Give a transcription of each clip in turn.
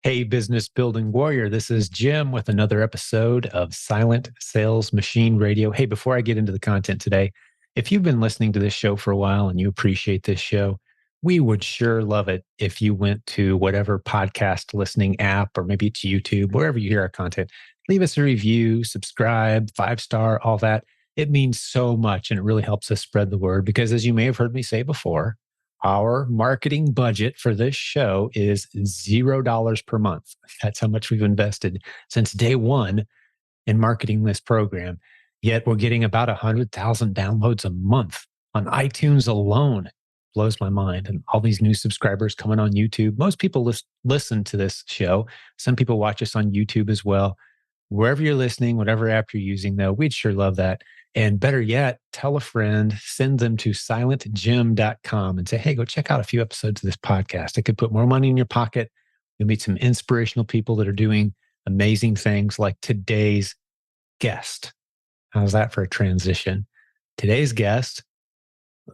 Hey, business building warrior. This is Jim with another episode of Silent Sales Machine Radio. Hey, before I get into the content today, if you've been listening to this show for a while and you appreciate this show, we would sure love it if you went to whatever podcast listening app, or maybe it's YouTube, wherever you hear our content. Leave us a review, subscribe, 5-star, all that. It means so much and it really helps us spread the word because, as you may have heard me say before, our marketing budget for this show is $0 per month. That's how much we've invested since day one in marketing this program. Yet we're getting about 100,000 downloads a month on iTunes alone. Blows my mind. And all these new subscribers coming on YouTube. Most people listen to this show. Some people watch us on YouTube as well. Wherever you're listening, whatever app you're using, though, we'd sure love that. And better yet, tell a friend, send them to silentjim.com and say, hey, go check out a few episodes of this podcast. It could put more money in your pocket. You'll meet some inspirational people that are doing amazing things like today's guest. How's that for a transition? Today's guest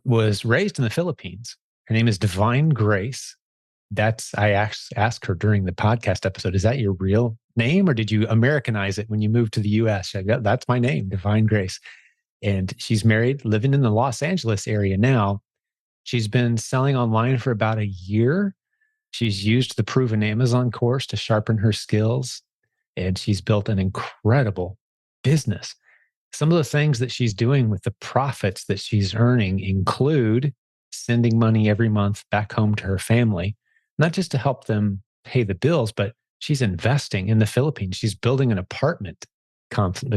was raised in the Philippines. Her name is Divine Grace. I asked her during the podcast episode, is that your real name or did you Americanize it when you moved to the US? That's my name, Divine Grace. And she's married, living in the Los Angeles area now. She's been selling online for about a year. She's used the Proven Amazon course to sharpen her skills, and she's built an incredible business. Some of the things that she's doing with the profits that she's earning include sending money every month back home to her family, not just to help them pay the bills, but she's investing in the Philippines. She's building an apartment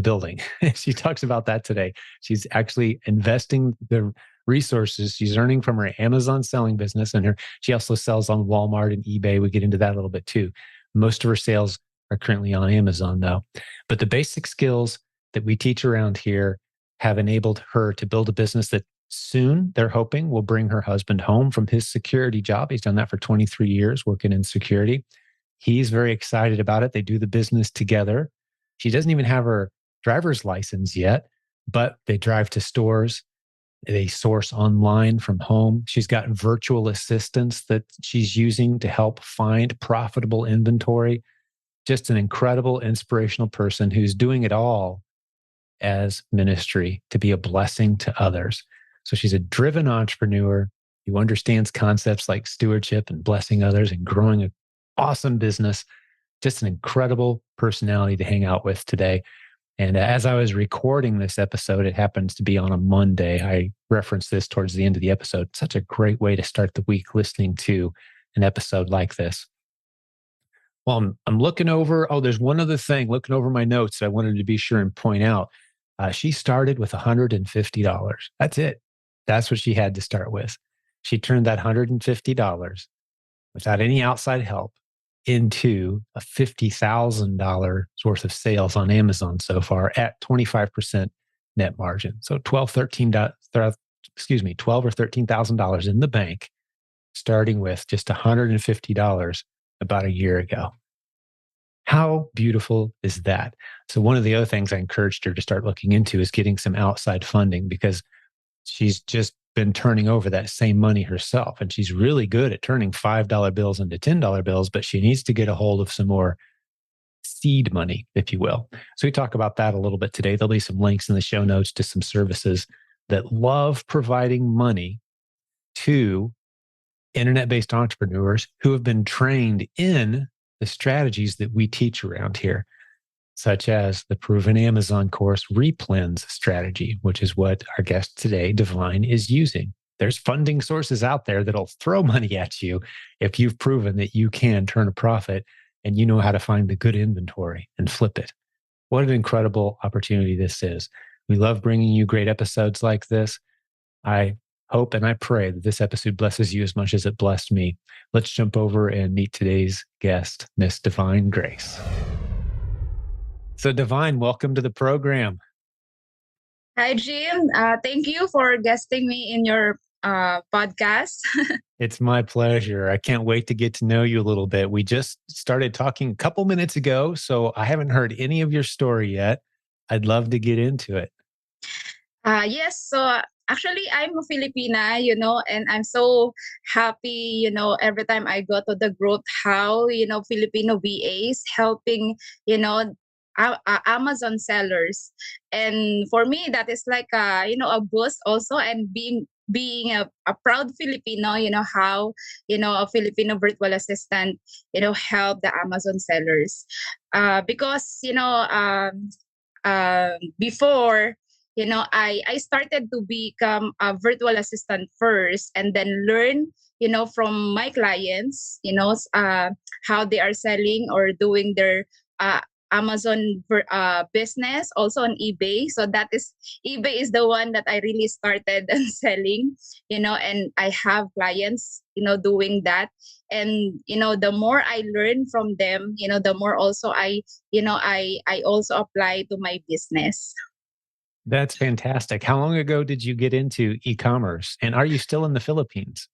building. She talks about that today. She's actually investing the resources she's earning from her Amazon selling business, and she also sells on Walmart and eBay. We get into that a little bit too. Most of her sales are currently on Amazon though. But the basic skills that we teach around here have enabled her to build a business that soon, they're hoping, will bring her husband home from his security job. He's done that for 23 years, working in security. He's very excited about it. They do the business together. She doesn't even have her driver's license yet, but they drive to stores. They source online from home. She's got virtual assistants that she's using to help find profitable inventory. Just an incredible, inspirational person who's doing it all as ministry to be a blessing to others. So she's a driven entrepreneur who understands concepts like stewardship and blessing others and growing an awesome business. Just an incredible personality to hang out with today. And as I was recording this episode, it happens to be on a Monday. I referenced this towards the end of the episode. Such a great way to start the week listening to an episode like this. Well, I'm looking over. Oh, there's one other thing. Looking over my notes, I wanted to be sure and point out. She started with $150. That's it. That's what she had to start with. She turned that $150 without any outside help into a $50,000 worth of sales on Amazon so far at 25% net margin. So $12 or $13,000 in the bank, starting with just $150 about a year ago. How beautiful is that? So one of the other things I encouraged her to start looking into is getting some outside funding, because she's just been turning over that same money herself. And she's really good at turning $5 bills into $10 bills, but she needs to get a hold of some more seed money, if you will. So we talk about that a little bit today. There'll be some links in the show notes to some services that love providing money to internet-based entrepreneurs who have been trained in the strategies that we teach around here, such as the Proven Amazon course Replens strategy, which is what our guest today, Divine, is using. There's funding sources out there that'll throw money at you if you've proven that you can turn a profit and you know how to find the good inventory and flip it. What an incredible opportunity this is. We love bringing you great episodes like this. I hope and I pray that this episode blesses you as much as it blessed me. Let's jump over and meet today's guest, Miss Divine Grace. So Divine, welcome to the program. Hi, Jim. Thank you for guesting me in your podcast. It's my pleasure. I can't wait to get to know you a little bit. We just started talking a couple minutes ago, so I haven't heard any of your story yet. I'd love to get into it. Yes. So actually, I'm a Filipina, and I'm so happy, every time I go to the group, how, Filipino VAs helping, you know, Amazon sellers. And for me, that is like a boost also, and being a proud Filipino, how, a Filipino virtual assistant, help the Amazon sellers. Because, before, I started to become a virtual assistant first, and then learn, from my clients, how they are selling or doing their uh, Amazon business, also on eBay. So that is, eBay is the one that I really started and selling, and I have clients, doing that. And, the more I learn from them, the more also I also apply to my business. That's fantastic. How long ago did you get into e-commerce? And are you still in the Philippines?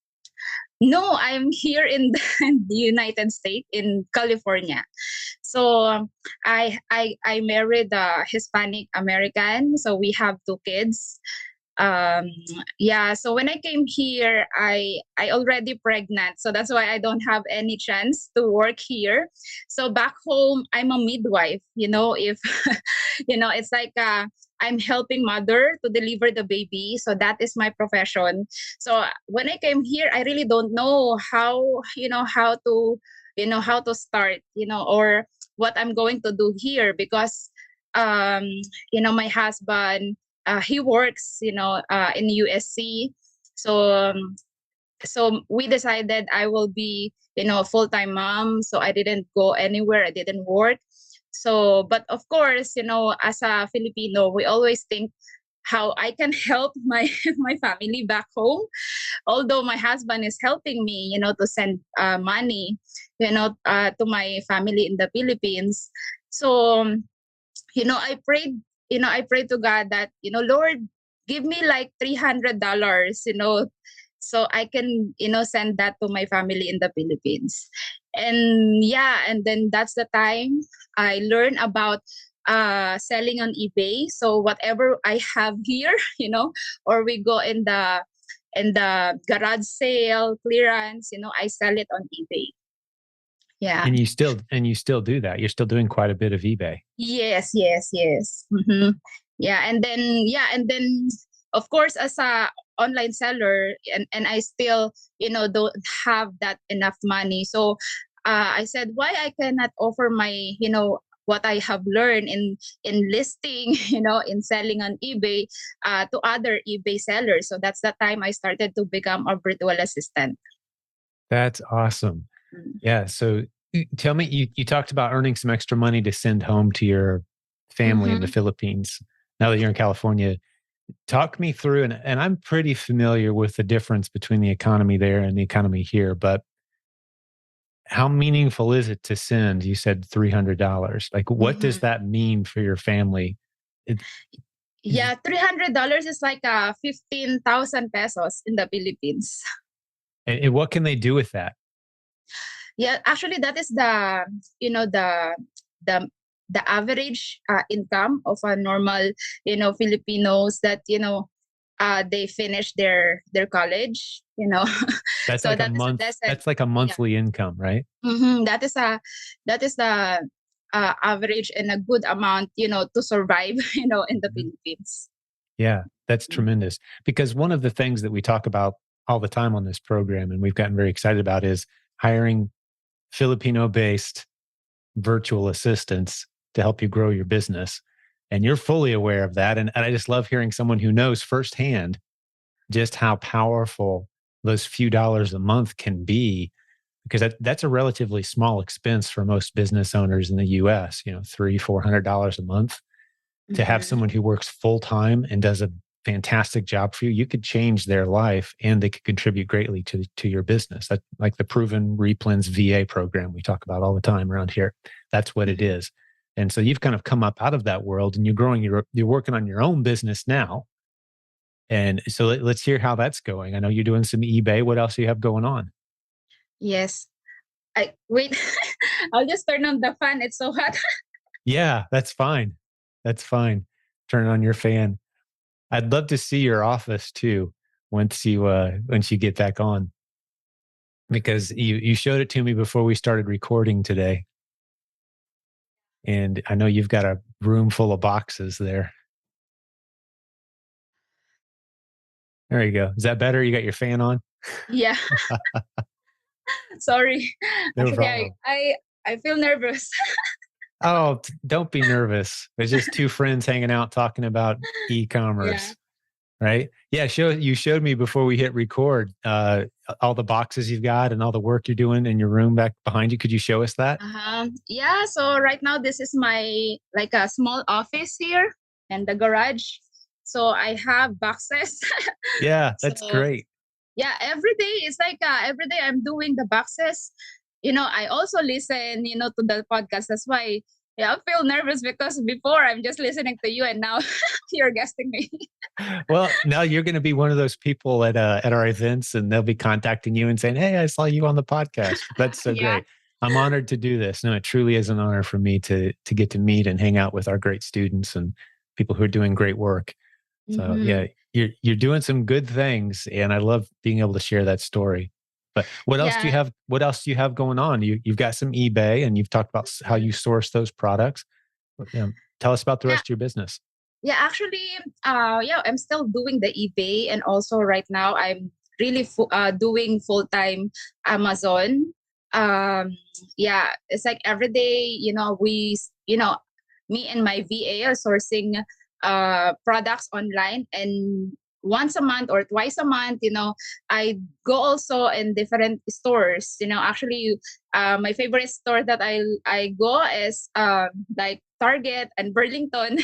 No, I'm here in in the United States, in California. So I married a Hispanic American. So we have two kids. um yeah, so when I came here, I already pregnant, so that's why I don't have any chance to work here. So back home, I'm a midwife, if it's like I'm helping mother to deliver the baby, so that is my profession. So when I came here, I really don't know how, how to start, or what I'm going to do here, because um my husband, he works, in USC. So so we decided I will be, a full-time mom. So I didn't go anywhere. I didn't work. So, but of course, as a Filipino, we always think how I can help my my family back home. Although my husband is helping me, to send money, to my family in the Philippines. So I prayed to God that, Lord, give me like $300, so I can, send that to my family in the Philippines. And yeah, and then that's the time I learned about selling on eBay. So whatever I have here, or we go in the garage sale clearance, I sell it on eBay. Yeah. And you still do that. You're still doing quite a bit of eBay. Yes, yes, yes. Yeah, and then of course, as a online seller, and I still, don't have that enough money. So I said, why I cannot offer my, what I have learned in listing, in selling on eBay, to other eBay sellers. So that's the time I started to become a virtual assistant. That's awesome. Mm. Yeah. So tell me, you talked about earning some extra money to send home to your family in the Mm-hmm. Philippines. Now that you're in California, talk me through, and I'm pretty familiar with the difference between the economy there and the economy here, but how meaningful is it to send? You said $300. Like, what does Mm-hmm. that mean for your family? It, Yeah, $300 is like 15,000 pesos in the Philippines. and what can they do with that? Yeah, actually, that is the, the the average income of a normal, Filipinos that, they finish their college, That's so like a that is a month. lesson. That's like a Yeah. monthly income, right? That is the average and a good amount, to survive, in the Mhm. Philippines. Yeah, that's Mm. tremendous. Because one of the things that we talk about all the time on this program, and we've gotten very excited about, is hiring Filipino based virtual assistants to help you grow your business. And you're fully aware of that. And I just love hearing someone who knows firsthand just how powerful those few dollars a month can be, because that's a relatively small expense for most business owners in the US, $300-400 a month. To have Mhm. someone who works full time and does a fantastic job for you, you could change their life and they could contribute greatly to your business. That, like the proven Replens VA program we talk about all the time around here. That's what it Mhm. is. And so you've kind of come up out of that world and you're working on your own business now. And so let's hear how that's going. I know you're doing some eBay. What else do you have going on? Yes. I wait. I'll just turn on the fan. It's so hot. Yeah, that's fine. That's fine. Turn on your fan. I'd love to see your office too once you get back on, because you showed it to me before we started recording today, and I know you've got a room full of boxes there. There you go. Is that better? You got your fan on? Yeah, sorry. No Actually, problem. I feel nervous. Oh, don't be nervous. It's just two friends hanging out talking about Yeah. e-commerce, right? Yeah, you showed me before we hit record all the boxes you've got and all the work you're doing in your room back behind you. Could you show us that? Yeah, so right now this is my like a small office here and the garage. So I have boxes. Yeah, that's So great. yeah, every day it's like every day I'm doing the boxes. I also listen, to the podcast. That's why yeah, I feel nervous because before I'm just listening to you and now you're guesting me. Well, now you're going to be one of those people at our events, and they'll be contacting you and saying, "Hey, I saw you on the podcast." That's so Yeah. great. I'm honored to do this. No, it truly is an honor for me to get to meet and hang out with our great students and people who are doing great work. So Mm-hmm. yeah, you're doing some good things, and I love being able to share that story. But what else do you Yeah. have? What else do you have going on? You've got some eBay, and you've talked about how Mhm. you source those products. Tell us about the Yeah. rest of your business. Yeah, actually, yeah, I'm still doing the eBay, and also right now I'm really doing full time Amazon. Um, yeah, it's like every day, me and my VA are sourcing products online, and once a month or twice a month, I go also in different stores. Actually, my favorite store that I go is like Target and Burlington.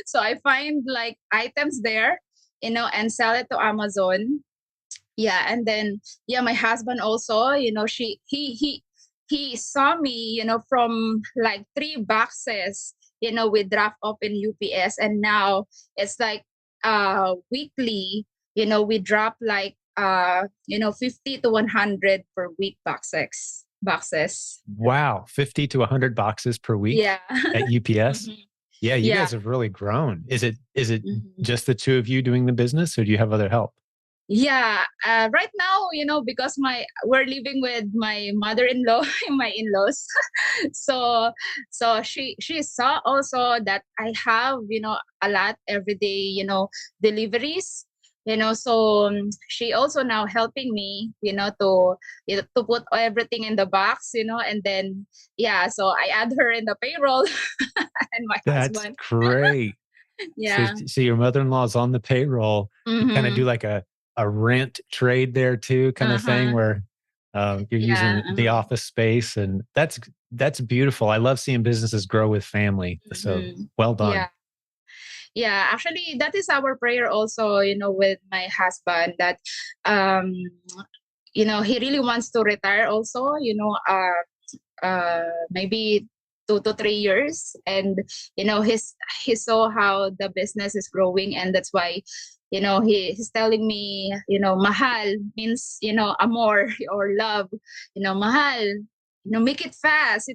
So I find like items there, and sell it to Amazon. Yeah, and then yeah, my husband also, he saw me, from like 3 boxes, we drop off in UPS, and now it's like weekly, we drop like 50 to 100 per week boxes. Wow, 50 to 100 boxes per week Yeah. at UPS. Mhm. Yeah, you Yeah. guys have really grown. Is it Mhm. just the two of you doing the business, or do you have other help? Yeah, right now, because we're living with my mother-in-law and my in-laws, so she saw also that I have a lot every day deliveries, so she also now helping me to put everything in the box, and then yeah, so I add her in the payroll and my That's husband. great. So, Yeah. so your mother-in-law is on the payroll. You kind of do Mm-hmm. like a rent trade there too, kind of thing, Uh-huh. where you're Yeah. using the office space, and that's beautiful. I love seeing businesses grow with family. So Mm-hmm. well done. Yeah. Yeah, actually, that is our prayer also, with my husband that, um, he really wants to retire also, maybe 2 to 3 years. And, he saw how the business is growing. And that's why, he's telling me, mahal means, amor or love, mahal, make it fast,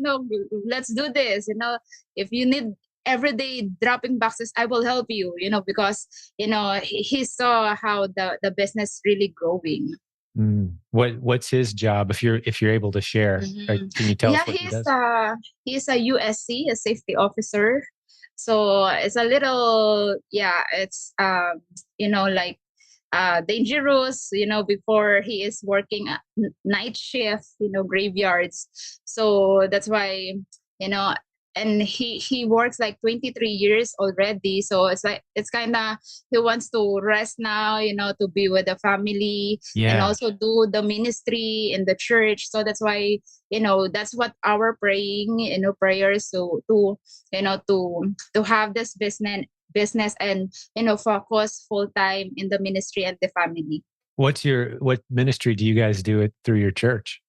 let's do this, if you need everyday dropping boxes, I will help you, because he saw how the business really growing. What's his job? If you're able to share, or Hmm. can you tell Yeah, us what he does? he's a USC, a safety officer. So it's a little, yeah, it's like dangerous, before he is working at night shift, graveyards. So that's why, you know, and he works like 23 years already. So it's like it's kind of he wants to rest now, to be with the family and Yeah. also do the ministry in the church. So that's why, that's what our praying, prayers to to have this business and focus full time in the ministry and the family. What ministry do you guys do it through your church?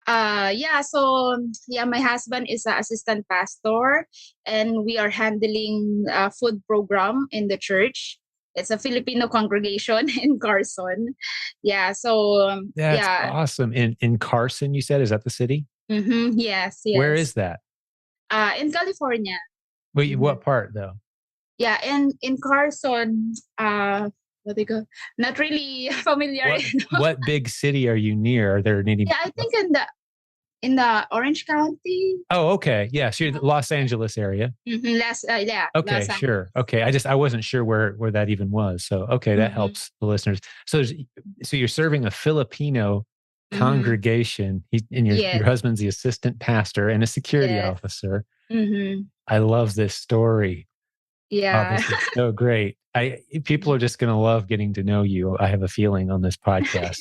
Yeah, so yeah, my husband is an assistant pastor, and we are handling a food program in the church. It's a Filipino congregation in Carson. Yeah, so That's yeah. awesome. In Carson, you said, is that the city? Mm-hmm, yes, Where yes. is that? In California. Wait, Mm-hmm. what part though? Yeah, and in Carson, what they go? Not really familiar. What what big city are you near? Are there any? Yeah, I think in the Orange County. Oh, okay. Yeah, so you're the Los Angeles area. Los Okay, Angeles. sure. Okay, I wasn't sure where that even was. So okay, that Mm-hmm. helps the listeners. So you're serving a Filipino Mm-hmm. congregation, and your Yes, husband's the assistant pastor and a security yes. officer. Mm-hmm. I love this story. Oh, Yeah. this is so great. People are just going to love getting to know you. I have a feeling on this podcast.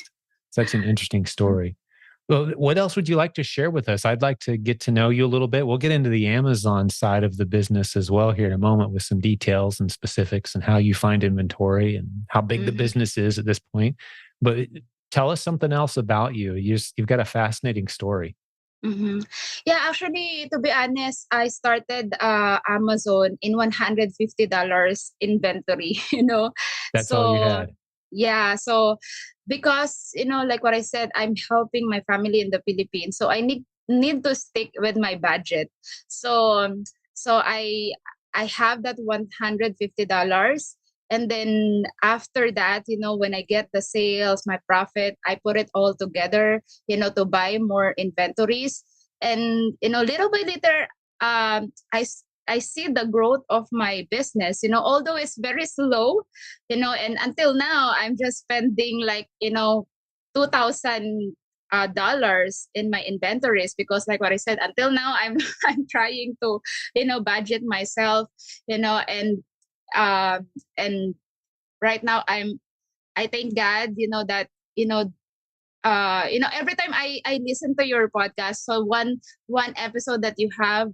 Such an interesting story. Well, what else would you like to share with us? I'd like to get to know you a little bit. We'll get into the Amazon side of the business as well here in a moment with some details and specifics and how you find inventory and how big the Mm-hmm. business is at this point. But tell us something else about you. You've got a fascinating story. Mm-hmm. Yeah, actually, to be honest, I started Amazon in $150 inventory, That's all you So, had. yeah, so because, like what I said, I'm helping my family in the Philippines. So I need to stick with my budget. So so I have that $150. And then after that, when I get the sales, my profit, I put it all together, to buy more inventories. And, little by little, I see the growth of my business, although it's very slow, and until now, I'm just spending like, $2,000 in my inventories because like what I said, until now, I'm, I'm trying to, budget myself, and, and right now I thank God, that, you know, every time I listen to your podcast, so one episode that you have,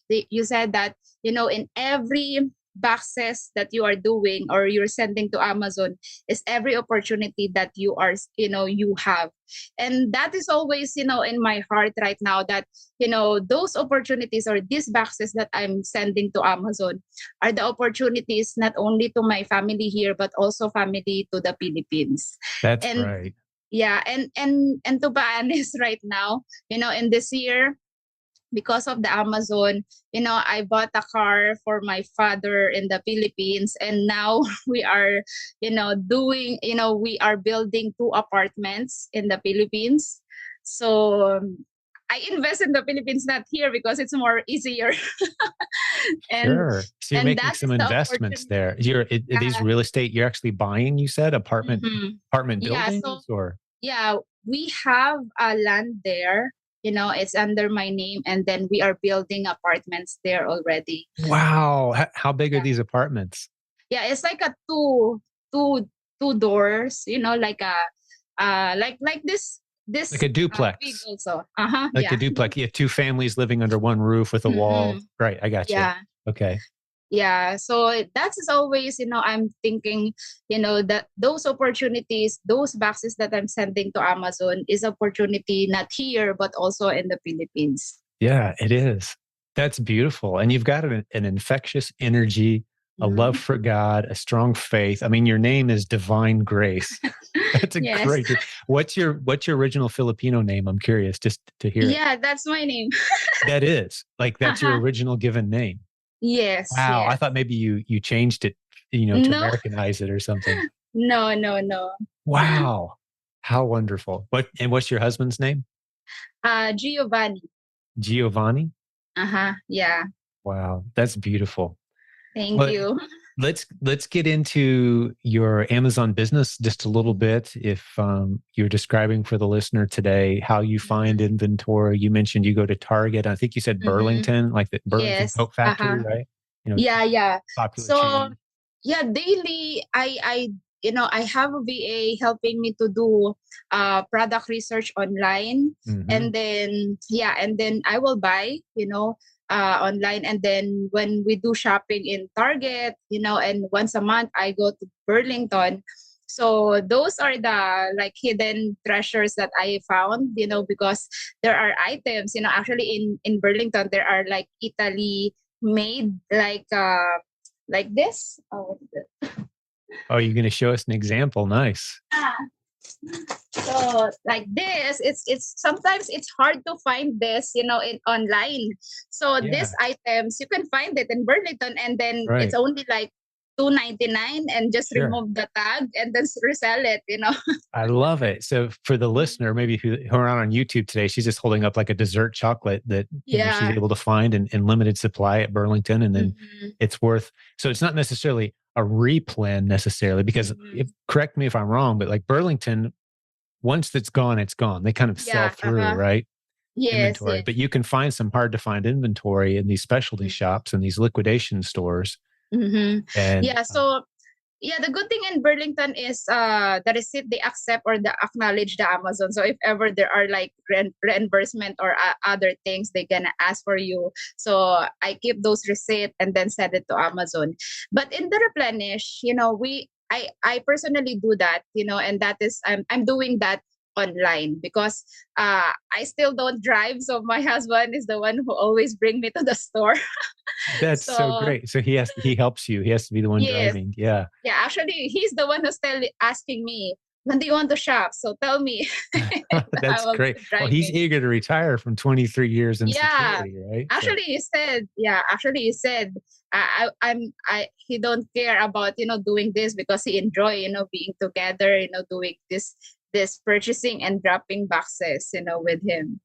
you said that, in every boxes that you are doing or you're sending to Amazon is every opportunity that you are, you have. And that is always, in my heart right now that, those opportunities or these boxes that I'm sending to Amazon are the opportunities not only to my family here, but also family to the Philippines. That's And right. yeah, and to be honest, right now, in this year, because of the Amazon, I bought a car for my father in the Philippines, and now we are, we are building two apartments in the Philippines. So I invest in the Philippines, not here, because it's more easier. and Sure. So you're and making that some is the investments opportunity. there. These Uh, real estate you're actually buying, you said, mhm. apartment Yeah, so buildings or yeah, we have a land there. It's under my name, and then we are building apartments there already. wow. How big are Yeah, these apartments? yeah, it's like a two two doors. Like Like a big duplex. also. Like a Yeah. duplex. You have two families living under one roof with a wall. Mm-hmm. Right. I got you. Yeah. Okay. Yeah, so that is always, I'm thinking, that those opportunities, those boxes that I'm sending to Amazon is opportunity not here, but also in the Philippines. Yeah, it is. That's beautiful. And you've got an infectious energy, a love Mhm. for God, a strong faith. I mean, your name is Divine Grace. That's a Yes. great. What's your original Filipino name? I'm curious just to hear it. Yeah, that's my name. That is like that's your Uh-huh. original given name. Yes, Wow, I yes. thought maybe you changed it, to No, Americanize it or something. no, no, no. Wow, how wonderful. What's your husband's name? Giovanni. Giovanni. Uh-huh. Yeah. Wow, that's beautiful. Thank Well, you. let's get into your Amazon business just a little bit. If you're describing for the listener today how you find Mm-hmm. inventory, you mentioned you go to Target. I think you said Mm-hmm. Burlington, like the Burlington Yes. Coat Factory, Uh-huh. right? Yeah, yeah. Popular So chain. yeah, daily I have a VA helping me to do product research online, Hmm. and then I will buy, online, and then when we do shopping in Target, and once a month I go to Burlington. So those are the like hidden treasures that I found, because there are items, actually in Burlington there are like Italy made like this. Oh, what is it? Oh, you're going to show us an example. Nice. So like this, it's sometimes it's hard to find this, in online. So these Yeah, items you can find it in Burlington, and then it's right. only like 2.99, and just Sure. remove the tag and then resell it. I love it. So for the listener, maybe who are on YouTube today, she's just holding up like a dessert chocolate that she's Yeah. able to find in limited supply at Burlington, and then Mhm. it's worth. So it's not necessarily a replan necessarily, because Mhm. correct me if I'm wrong, but like Burlington, once it's gone, it's gone. They kind of sell Yeah. through, right? Yes. Inventory, Yes. but you can find some hard to find inventory in these specialty shops and these liquidation stores. Mm-hmm. And Yeah. So yeah, the good thing in Burlington is the receipt they accept or the acknowledge the Amazon. So if ever there are like reimbursement or other things, they gonna ask for you. So I keep those receipt and then send it to Amazon. But in the replenish, I personally do that, and that is I'm doing that online because I still don't drive, so my husband is the one who always bring me to the store. that's so So great. So he helps you. He has to be the one yes. driving. Yeah. Yeah, actually, he's the one who's asking me, when do you want to shop? So tell me. I That's will great. be Well, he's driving. eager to retire from 23 years in Yeah. security, right? So Actually, he said, he don't care about, doing this because he enjoy, being together, doing this purchasing and dropping boxes, with him.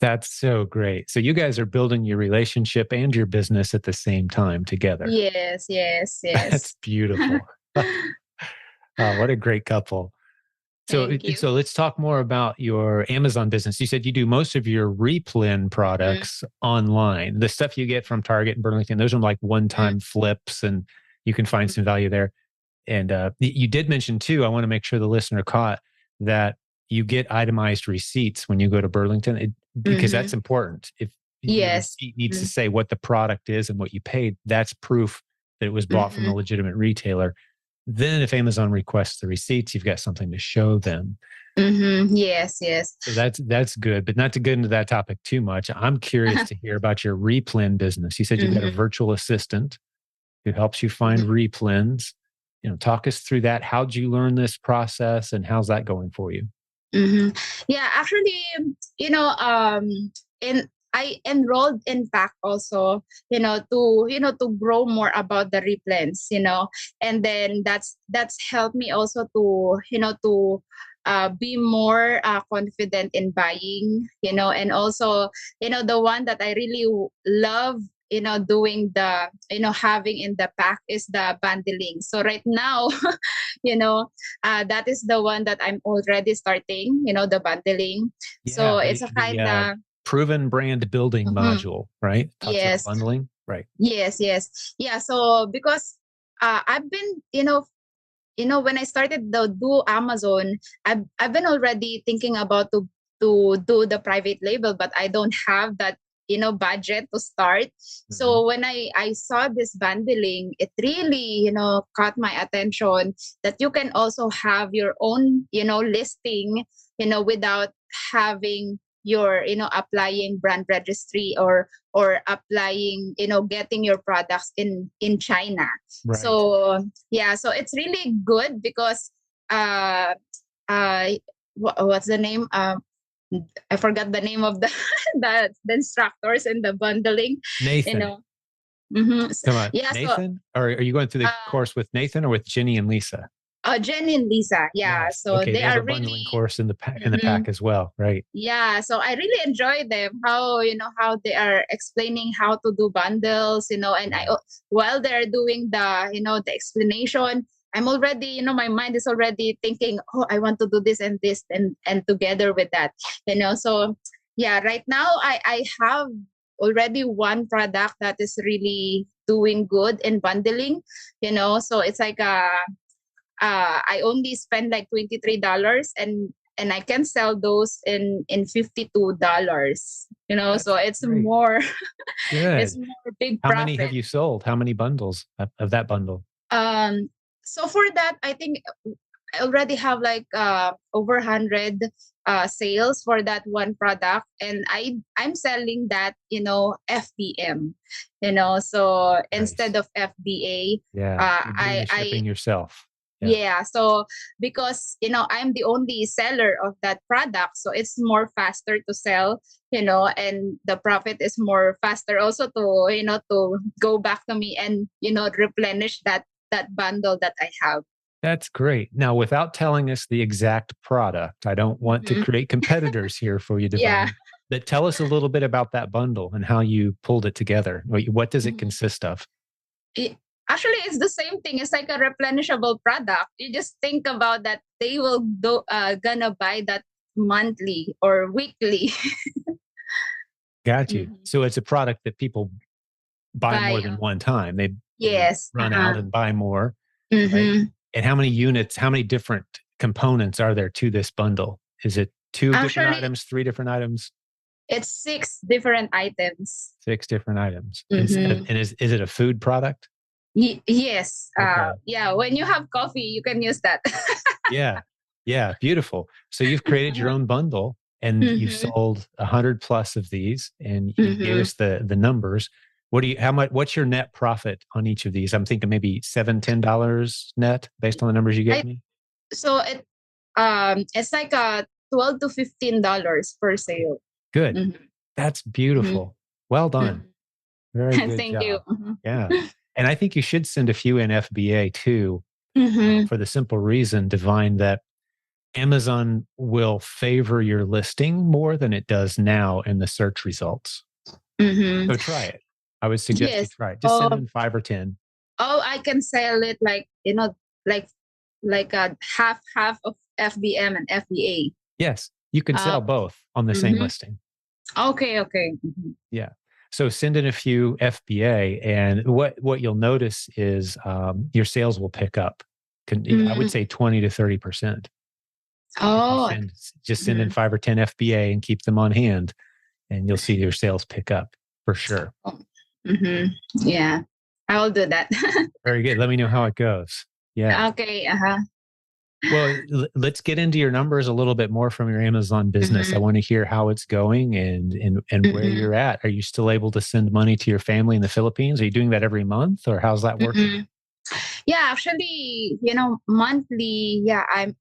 that's so great. So you guys are building your relationship and your business at the same time together. Yes, yes, That's yes. beautiful. What a great couple. So, Thank you. so let's talk more about your Amazon business. You said you do most of your replen Mhm, products online. The stuff you get from Target and Burlington, those are like mhm, one-time flips, and you can find some value there. And you did mention too, I want to make sure the listener caught that you get itemized receipts when you go to Burlington, because that's mhm. important. If your Yes. receipt needs to Mhm, say what the product is and what you paid, that's proof that it was bought from a mhm, legitimate retailer. Then, if Amazon requests the receipts, you've got something to show them. mhm. Yes, yes. So that's good, but not to get into that topic too much. I'm curious to hear about your replen business. You said you've got a Mhm, virtual assistant who helps you find mhm. replens. Talk us through that. How'd you learn this process, and how's that going for you? Mhm. Yeah, actually, in I enrolled in PAC also, to grow more about the replens, and then that's helped me also to be more confident in buying, and also, the one that I really love, doing the, having in the pack is the bundling. So right now, you know, that is the one that I'm already starting, the bundling. Yeah, So it's the a the kind of, proven brand building module, right? Talks about yes, bundling, right? yes, yes. Yeah. So because I've been, when I started the do Amazon, I've been already thinking about to do the private label, but I don't have that, budget to start. Mhm. So when I saw this bundling, it really, caught my attention that you can also have your own, listing, without having your, applying brand registry or applying, getting your products in China. Right. So yeah, so it's really good because uh uh what's the name, I forgot the name of the the instructors in the bundling, you Nathan, know. come on, Yeah, so Nathan, or are you going through the uh course with Nathan or with Jenny and Lisa? Jenny and Lisa, yeah, Yes. so Okay, they they have are a really. bundling course in the Mhm. pack as well, right? Yeah, so I really enjoy them, how, how they are explaining how to do bundles, and Yeah. while they're doing the, the explanation, I'm already, my mind is already thinking, oh, I want to do this and this, and together with that, so yeah, right now I have already one product that is really doing good in bundling, so it's like I only spend like $23, and I can sell those in $52. So That's it's great. more it's Good. more big How many have profit. you sold? How many bundles of that bundle? Um, so for that, I think I already have like over 100 sales for that one product, and I'm selling that, FBM, so instead Nice. of FBA, Yeah. You're doing the I shipping yourself. Yeah. So because, I'm the only seller of that product, so it's more faster to sell, and the profit is more faster also to, to go back to me and, replenish that bundle that I have. That's great. Now, without telling us the exact product, I don't want to create competitors here for you, Divine. Yeah. But tell us a little bit about that bundle and how you pulled it together. What does it consist of? Actually, it's the same thing. It's like a replenishable product. You just think about that they will gonna buy that monthly or weekly. Got you. So it's a product that people buy more than one time. They Yes. run out and buy more. Right? And how many units, how many different components are there to this bundle? Is it different items, 3 different items? It's 6 different items. 6 different items. And is it a food product? Yes. Okay. Yeah. When you have coffee, you can use that. Yeah. Yeah. Beautiful. So you've created your own bundle and you've sold 100 plus of these, and you gave us the numbers. What's your net profit on each of these? I'm thinking maybe $7-10 net based on the numbers you gave me. So it's like $12 to $15 per sale. Good. That's beautiful. Well done. Very good Thank job. you. Yeah. And I think you should send a few in FBA too, for the simple reason, Divine, that Amazon will favor your listing more than it does now in the search results. So try it. I would suggest you try it. Just send in 5 or 10. Oh, I can sell it like a half of FBM and FBA. Yes, you can sell both on the same listing. Okay. Yeah. So send in a few FBA, and what you'll notice is your sales will pick up. I would say 20 to 30%. Oh, just send in 5 or 10 FBA and keep them on hand, and you'll see your sales pick up for sure. Yeah, I will do that. Very good. Let me know how it goes. Yeah. Okay. Well, let's get into your numbers a little bit more from your Amazon business. I want to hear how it's going and where you're at. Are you still able to send money to your family in the Philippines? Are you doing that every month, or how's that working? Yeah, actually, monthly,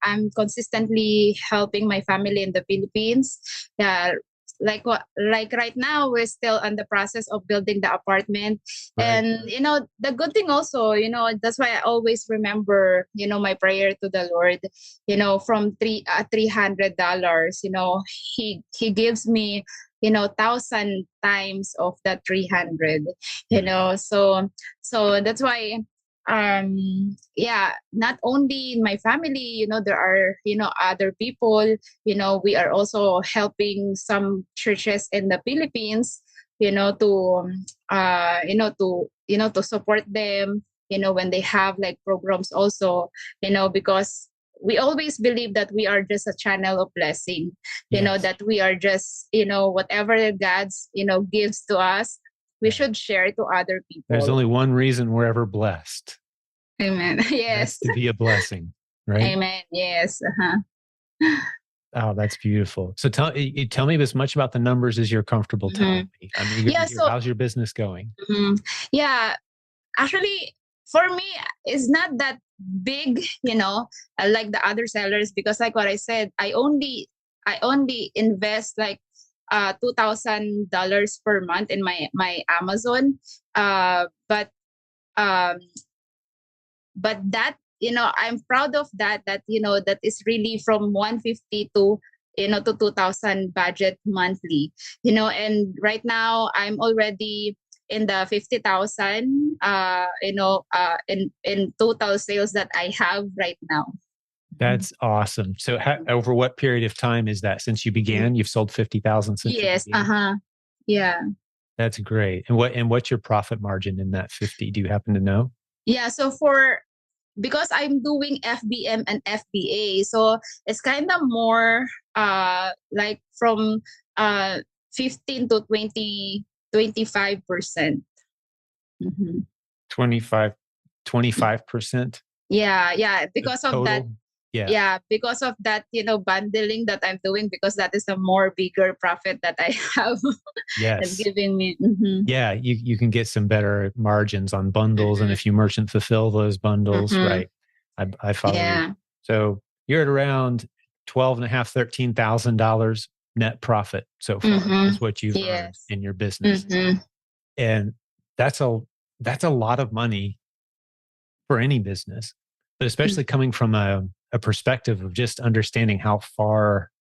I'm consistently helping my family in the Philippines. Yeah, like right now we're still in the process of building the apartment. Right. And the good thing also, that's why I always remember, my prayer to the Lord, from $300, he gives me 1,000 times of that 300, so that's why not only my family, there are other people, we are also helping some churches in the Philippines, to support them, when they have like programs also, because we always believe that we are just a channel of blessing, that we are just, whatever God's, gives to us, we should share to other people. There's only one reason we're ever blessed. Amen. Yes. That's to be a blessing, right? Amen. Yes. Oh, that's beautiful. So tell me as much about the numbers as you're comfortable telling me. I'm eager to hear. How's your business going? Yeah. Actually, for me, it's not that big, like the other sellers, because like what I said, I only invest like $2,000 per month in my Amazon. But that, I'm proud of that that is really from 150 to 2,000 budget monthly, and right now I'm already in the 50,000 in total sales that I have right now. That's awesome. So over what period of time is that since you began? You've sold 50,000 since yes you began? Yeah, that's great. And what's your profit margin in that 50? Do you happen to know? Yeah, so because I'm doing FBM and FBA, so it's kind of more like from 15 to 25%. 25%? Yeah, because of that. Yeah, because of that, bundling that I'm doing, because that is a more bigger profit that I have. Yes. Giving me. Yeah, you can get some better margins on bundles, and if you merchant fulfill those bundles, right? I follow you. Yeah. So you're at around $12,500, $13,000 net profit so far is what you've earned Yes. in your business. And that's a lot of money for any business, but especially coming from a perspective of just understanding how far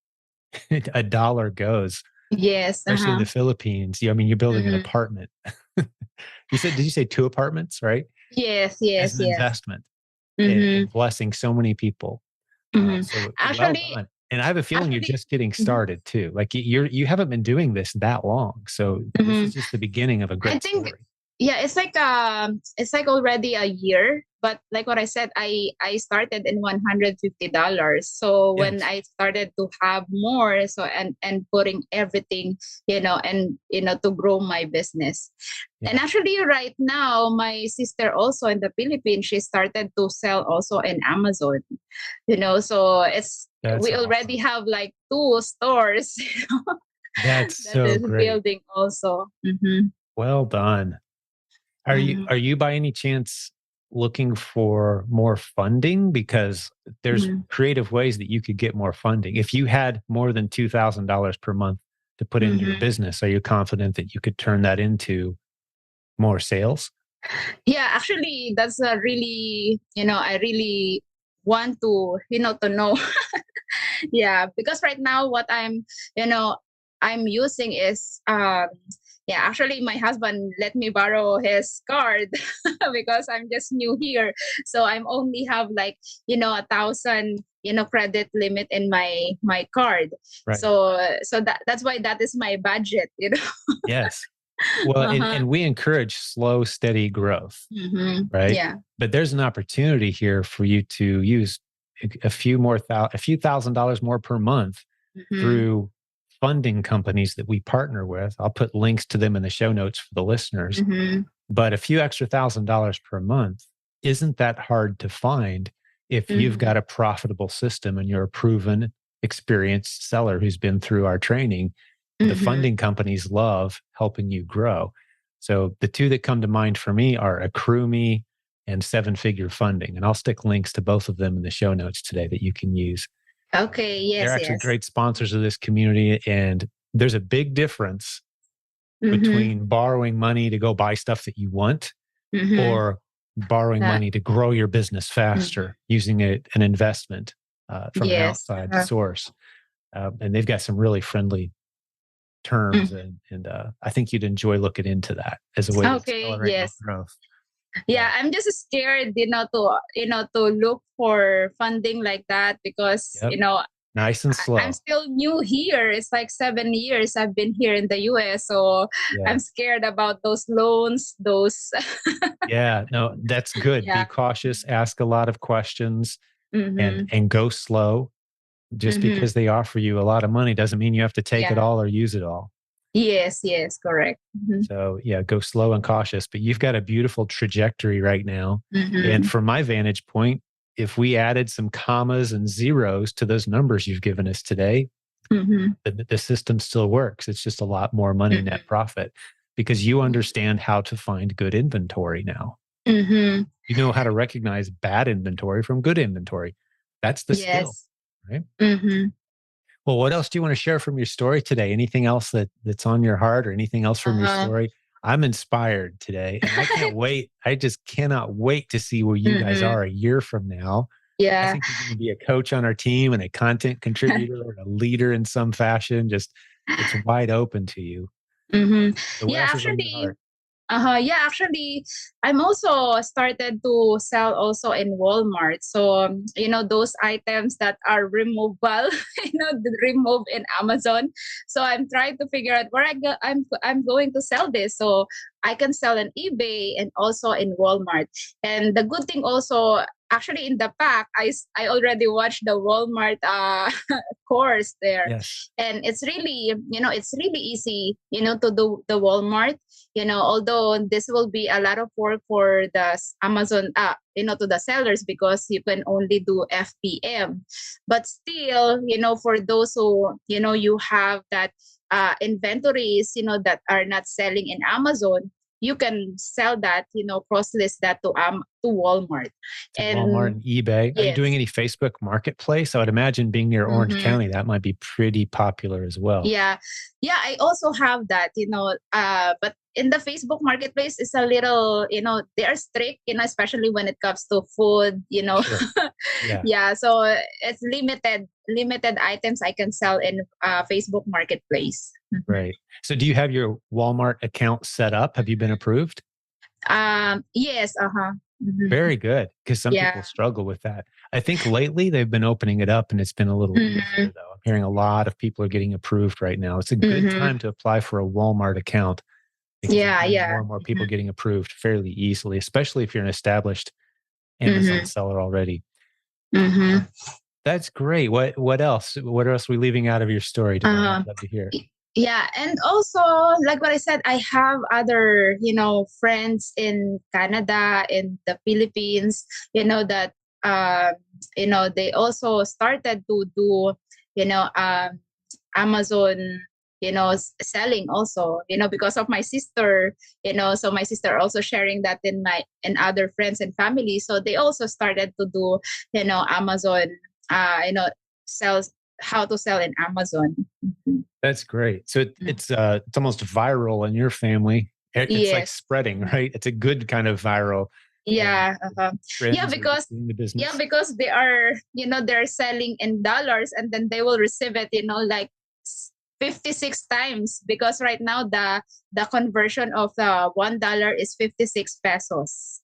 a dollar goes, Yes. especially in the Philippines. I mean, you're building an apartment. Did you say 2 apartments, right? Yes, As yes, an yes. investment and blessing so many people. So well Actually, done. And I have a feeling you're actually, just getting mhm, started too. Like you haven't been doing this that long. So this is mhm. just the beginning of a I great think story. yeah, it's like already a year. But like what I said, I started in $150. So when Yes. I started to have more, so and putting everything, and to grow my business. And Yeah. actually, right now, my sister also in the Philippines, she started to sell also in Amazon. So That's we already awesome. have like 2 stores, That's that so is great. building also. Well done. Are you by any chance looking for more funding? Because there's Mhm. creative ways that you could get more funding. If you had more than $2,000 per month to put into your Mhm. business, are you confident that you could turn that into more sales? Yeah, actually, that's a really, I really want to know. Yeah, because right now what I'm using is yeah, actually my husband let me borrow his card because I'm just new here. So I'm only have like, 1,000, credit limit in my card. Right. So that's why that is my budget. Yes. Well, Uh-huh. and we encourage slow, steady growth, right? Yeah. But there's an opportunity here for you to use a few $1,000s more per month Mm-hmm. through funding companies that we partner with. I'll put links to them in the show notes for the listeners. Mm-hmm. But a few extra $1,000s per month isn't that hard to find if you've Mm-hmm. got a profitable system and you're a proven, experienced seller who's been through our training. The Mm-hmm. funding companies love helping you grow. So the 2 that come to mind for me are AccrueMe and Seven Figure Funding. And I'll stick links to both of them in the show notes today that you can use. Okay. They're Yes. actually Yes. great sponsors of this community. And there's a big difference Mm-hmm. between borrowing money to go buy stuff that you want Mm-hmm. or borrowing That. money to grow your business Mhm. faster using an investment from an Yes. outside source. And they've got some really friendly terms, Mm. and I think you'd enjoy looking into that as a way to Okay. accelerate your Yes. growth. Yeah, Yeah. I'm just scared, to look for funding like that because Yep. Nice and I'm slow. still new here. It's like 7 years I've been here in the US, so Yeah. I'm scared about those loans. Those. Yeah. No, that's good. Be Yeah. cautious, ask a lot of questions, Mm-hmm. and go slow. Just Mm-hmm. because they offer you a lot of money doesn't mean you have to take it Yeah. all or use it all. Yes. Yes. Correct. Mm-hmm. So, yeah, go slow and cautious, but you've got a beautiful trajectory right now. And Mm-hmm. from my vantage point, if we added some commas and zeros to those numbers you've given us today, Mm-hmm. the system still works. It's just a lot more money net Mm-hmm. profit because you understand how to find good inventory now. Mm-hmm. You know how to recognize bad inventory from good inventory. That's the skill, Yes. right? Mm-hmm. Well, what else do you want to share from your story today? Anything else that's on your heart or anything else from your Uh-huh. story? I'm inspired today and I can't wait. I just cannot wait to see where you guys Mm-hmm. are a year from now. I Yeah. think you're going to be a coach on our team and a content contributor or a leader in some fashion. Just it's wide open to you. Mm-hmm. So what Yeah, else is on your actually, heart? yeah, actually, I'm also started to sell also in Walmart. So, those items that are removable, remove in Amazon. So I'm trying to figure out where I'm going to sell this. So I can sell on eBay and also in Walmart. And the good thing also, actually in the pack, I already watched the Walmart course there, Yes. and it's really easy, to do the Walmart, although this will be a lot of work for the Amazon, to the sellers because you can only do FBM. But still, for those who, you have that inventories, that are not selling in Amazon, you can sell that, cross list that to Walmart. To Walmart and eBay. Are you Yes. doing any Facebook Marketplace? I would imagine being near Orange County, that might be pretty popular as well. Yeah. Yeah, I also have that, but in the Facebook Marketplace is a little, they are strict, especially when it comes to food, Sure. Yeah. Yeah, so it's limited items I can sell in Facebook Marketplace. Right. So do you have your Walmart account set up? Have you been approved? Yes, Very good, because some Yeah. people struggle with that. I think lately they've been opening it up and it's been a little easier though. I'm hearing a lot of people are getting approved right now. It's a good time to apply for a Walmart account because more and more people getting approved fairly easily, especially if you're an established Amazon seller already. That's great. What else? What else are we leaving out of your story today? I'd love to hear. Yeah, and also like what I said, I have other, friends in Canada, in the Philippines, that they also started to do, Amazon, selling also, because of my sister, so my sister also sharing that in other friends and family. So they also started to do, Amazon, sells how to sell in Amazon. That's great. So it's almost viral in your family. It's like spreading, right? It's a good kind of viral. Yeah. Because they are, they're selling in dollars and then they will receive it, like 56 times, because right now the conversion of the $1 is 56 pesos.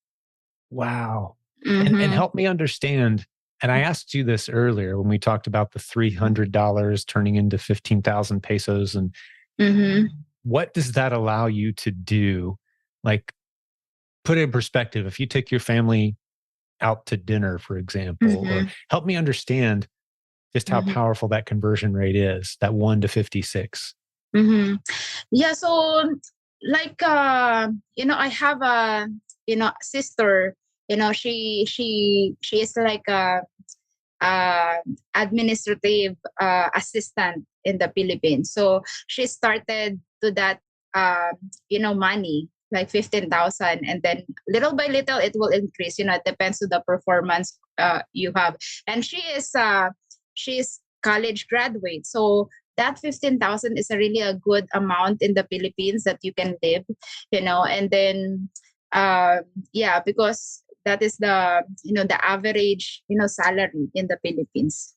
Wow. And help me understand. And I asked you this earlier when we talked about the $300 turning into 15,000 pesos. And what does that allow you to do? Like, put it in perspective. If you take your family out to dinner, for example, or help me understand just how powerful that conversion rate is, that 1 to 56. Yeah. So like, I have a, sister, she is like administrative assistant in the Philippines. So she started to that, money like 15,000, and then little by little it will increase. It depends on the performance you have. And she's college graduate, so that 15,000 is really a good amount in the Philippines that you can live, and then because that is the average salary in the Philippines.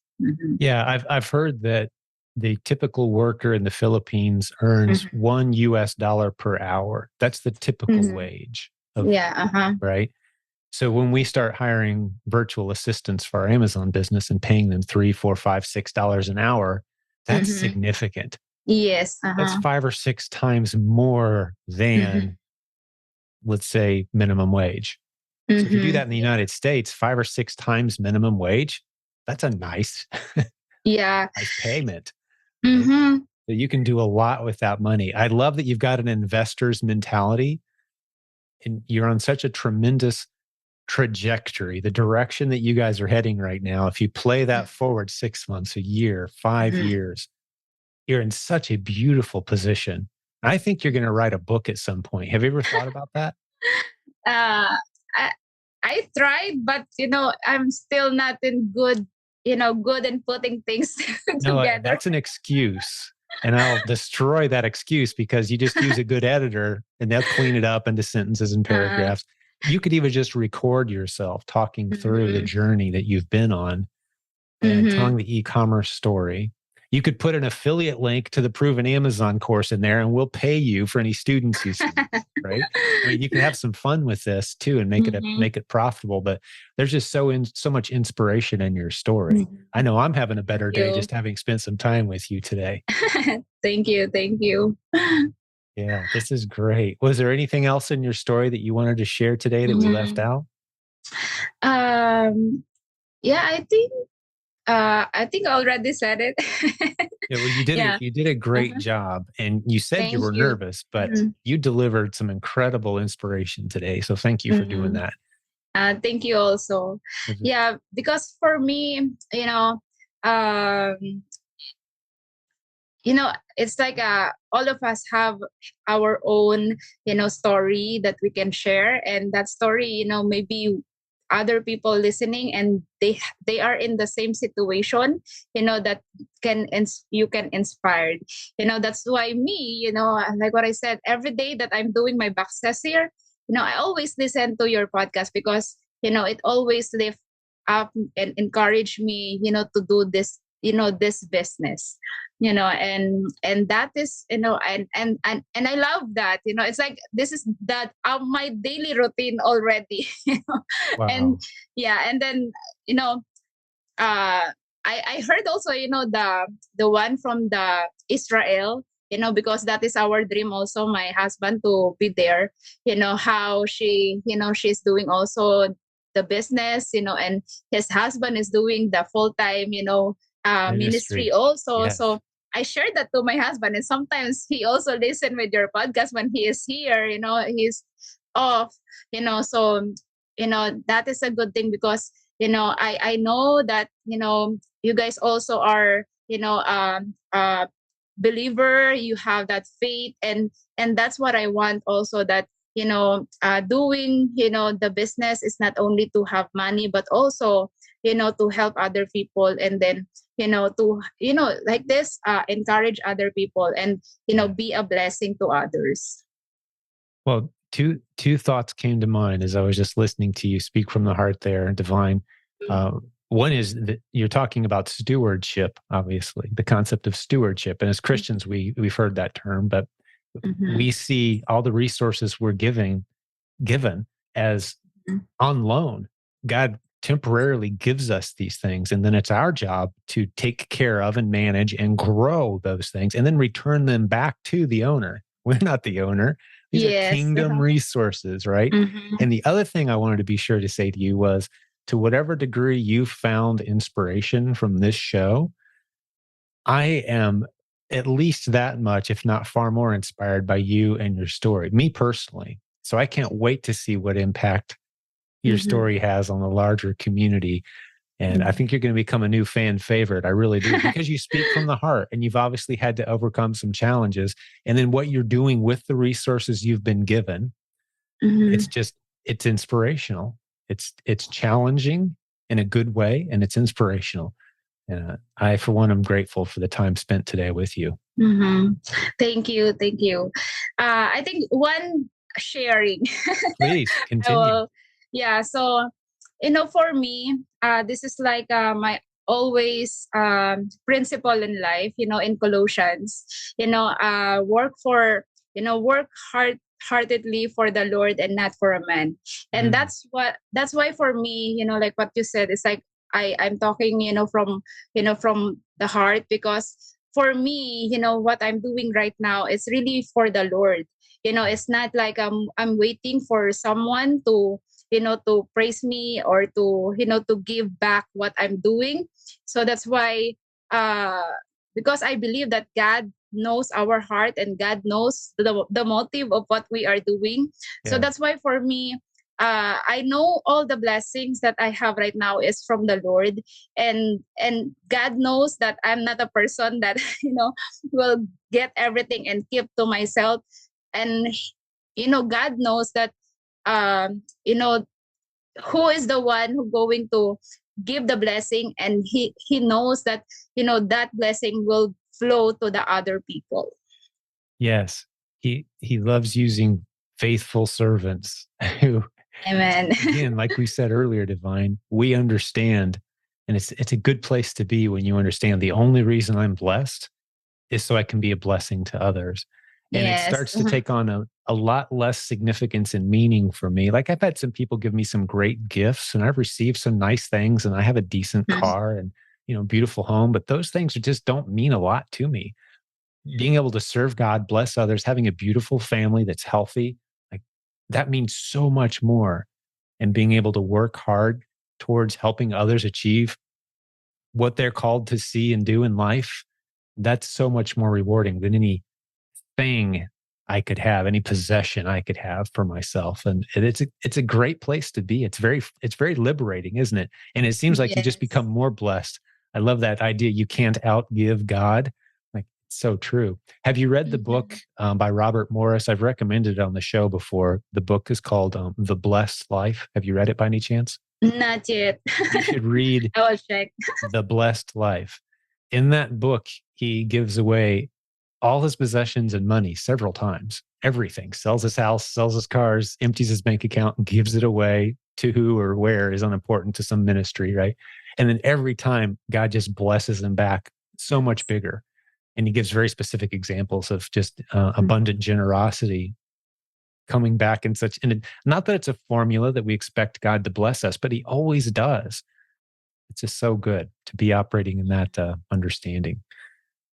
Yeah, I've heard that the typical worker in the Philippines earns $1 per hour. That's the typical wage. Right. So when we start hiring virtual assistants for our Amazon business and paying them $3, $4, $5, $6 an hour, that's significant. Yes. That's 5 or 6 times more than, let's say, minimum wage. So if you do that in the United States, 5 or 6 times minimum wage, that's a nice, nice payment. Right? So you can do a lot with that money. I love that you've got an investor's mentality and you're on such a tremendous trajectory. The direction that you guys are heading right now, if you play that forward 6 months, a year, 5 years, you're in such a beautiful position. I think you're going to write a book at some point. Have you ever thought about that? I tried, but I'm still not in good in putting things No, together. that's an excuse. And I'll destroy that excuse because you just use a good editor and they'll clean it up into sentences and paragraphs. You could even just record yourself talking through the journey that you've been on and telling the e-commerce story. You could put an affiliate link to the Proven Amazon course in there and we'll pay you for any students you see, right? I mean, you can have some fun with this too and make it profitable, but there's just so much inspiration in your story. I know I'm having a better day just having spent some time with you today. Thank you. Thank you. Yeah, this is great. Was there anything else in your story that you wanted to share today that we left out? Yeah, I think I already said it. Yeah, well, you did a great job, and you said you were nervous, but you delivered some incredible inspiration today. So thank you for doing that. Thank you also. Yeah, because for me, it's like all of us have our own, story that we can share. And that story, maybe other people listening, and they are in the same situation, that you can inspire. That's why me, like what I said, every day that I'm doing my boxes here, I always listen to your podcast, because it always lift up and encourage me, to do this, this business, and that is, and I love that, it's like this is that my daily routine already. And Wow. yeah, and then, you know uh I heard also, the one from the Israel, because that is our dream also, my husband to be there, how she's doing also the business, and his husband is doing the full-time, ministry Ministry. also. Yes. So I shared that to my husband, and sometimes he also listen with your podcast when he is here, he's off, so that is a good thing, because I know that, you guys also are, believer, you have that faith, and that's what I want also, that doing, the business is not only to have money, but also, to help other people, and then, to, like this, encourage other people, and Yeah. be a blessing to others. Well, two thoughts came to mind as I was just listening to you speak from the heart there, Divine. Uh, One is that you're talking about stewardship, obviously, the concept of stewardship. And as Christians, we've heard that term, but Mm-hmm. we see all the resources we're given as on loan. God temporarily gives us these things, and then it's our job to take care of and manage and grow those things and then return them back to the owner. We're not the owner. These are Yes. kingdom resources, right? Mm-hmm. And the other thing I wanted to be sure to say to you was, to whatever degree you found inspiration from this show, I am at least that much, if not far more, inspired by you and your story, me personally. So I can't wait to see what impact your Mm-hmm. story has on the larger community. And I think you're going to become a new fan favorite. I really do, because you speak from the heart, and you've obviously had to overcome some challenges. And then what you're doing with the resources you've been given, Mm-hmm. it's just, it's inspirational. It's challenging in a good way, and it's inspirational. And I, for one, am grateful for the time spent today with you. Mm-hmm. Thank you. Thank you. I think one sharing. Please I continue. will, yeah. So, for me, this is like my always principle in life, in Colossians, work heartedly for the Lord and not for a man. And Mm, that's why for me, like what you said, it's like I'm talking, from the heart, because for me, what I'm doing right now is really for the Lord. It's not like I'm waiting for someone to, to praise me, or to, to give back what I'm doing. So that's why, uh because I believe that God knows our heart, and God knows the motive of what we are doing. So yes. that's why for me, I know all the blessings that I have right now is from the Lord, and God knows that I'm not a person that will get everything and keep to myself. And God knows that, um you know who is the one who going to give the blessing, and he knows that, that blessing will flow to the other people. Yes. He loves using faithful servants who, Amen. again, like we said earlier, Divine, we understand. And it's a good place to be when you understand the only reason I'm blessed is so I can be a blessing to others. And it Yes. starts to take on a lot less significance and meaning for me. Like, I've had some people give me some great gifts, and I've received some nice things, and I have a decent car and, beautiful home, but those things just don't mean a lot to me. Being able to serve God, bless others, having a beautiful family that's healthy, like, that means so much more. And being able to work hard towards helping others achieve what they're called to see and do in life, that's so much more rewarding than anything I could have, any possession I could have for myself. And it's a great place to be. It's very liberating, isn't it? And it seems like you just Yes. become more blessed. I love that idea. You can't outgive God. Like, So true. Have you read the book Mhm. by Robert Morris? I've recommended it on the show before. The book is called The Blessed Life. Have you read it by any chance? Not yet. You should read I will check. The Blessed Life. In that book, he gives away all his possessions and money several times, everything, sells his house, sells his cars, empties his bank account, and gives it away to who or where is unimportant, to some ministry, right? And then every time God just blesses him back so much bigger. And he gives very specific examples of just Mhm. abundant generosity coming back in such, and not that it's a formula that we expect God to bless us, but he always does. It's just so good to be operating in that understanding.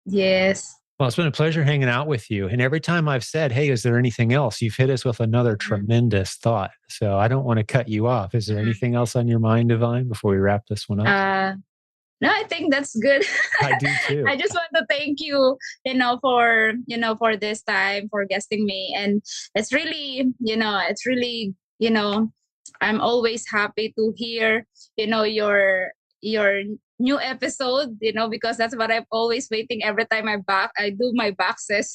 Yes. Well, it's been a pleasure hanging out with you. And every time I've said, hey, is there anything else? You've hit us with another Mhm. tremendous thought. So I don't want to cut you off. Is there Mhm. anything else on your mind, Divine, before we wrap this one up? Uh, no, I think that's good. I do too. I just want to thank you, for this time, for guesting me. And it's really, I'm always happy to hear, your new episode, because that's what I'm always waiting every time I do my boxes.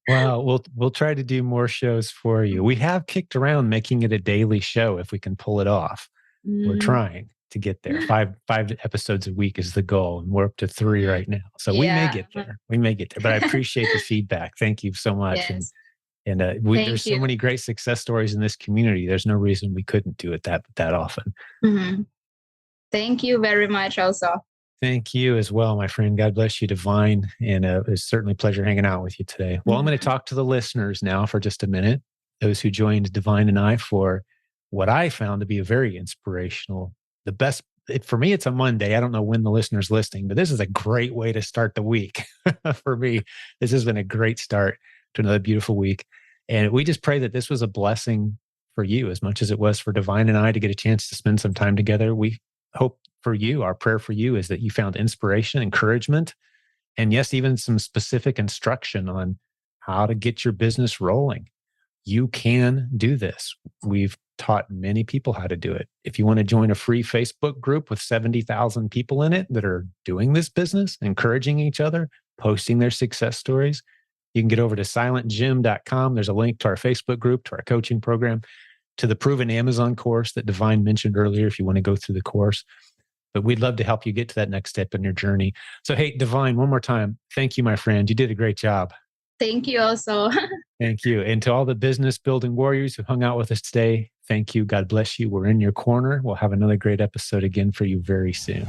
Well, we'll try to do more shows for you. We have kicked around making it a daily show if we can pull it off. We're Mm, trying to get there. Five episodes a week is the goal, and we're up to 3 mhm. right now. So we may Yeah. get there. We may get there. But I appreciate the feedback. Thank you so much. Yes. And there's Thank so you. many great success stories in this community. There's no reason we couldn't do it that often. Mhm. Thank you very much also. Thank you as well, my friend. God bless you, Divine. And it's certainly a pleasure hanging out with you today. Well, I'm going to Mhm. talk to the listeners now for just a minute, those who joined Divine and I for what I found to be a very inspirational, the best. For me, it's a Monday. I don't know when the listener's listening, but this is a great way to start the week. For me, this has been a great start to another beautiful week. And we just pray that this was a blessing for you as much as it was for Divine and I to get a chance to spend some time together. We hope for you, our prayer for you is that you found inspiration, encouragement, and yes, even some specific instruction on how to get your business rolling. You can do this. We've taught many people how to do it. If you want to join a free Facebook group with 70,000 people in it that are doing this business, encouraging each other, posting their success stories, you can get over to silentjim.com. There's a link to our Facebook group, to our coaching program, to the proven Amazon course that Divine mentioned earlier if you want to go through the course. But we'd love to help you get to that next step in your journey. So, hey, Divine, one more time, thank you, my friend. You did a great job. Thank you also. Thank you. And to all the business building warriors who hung out with us today, thank you. God bless you. We're in your corner. We'll have another great episode again for you very soon.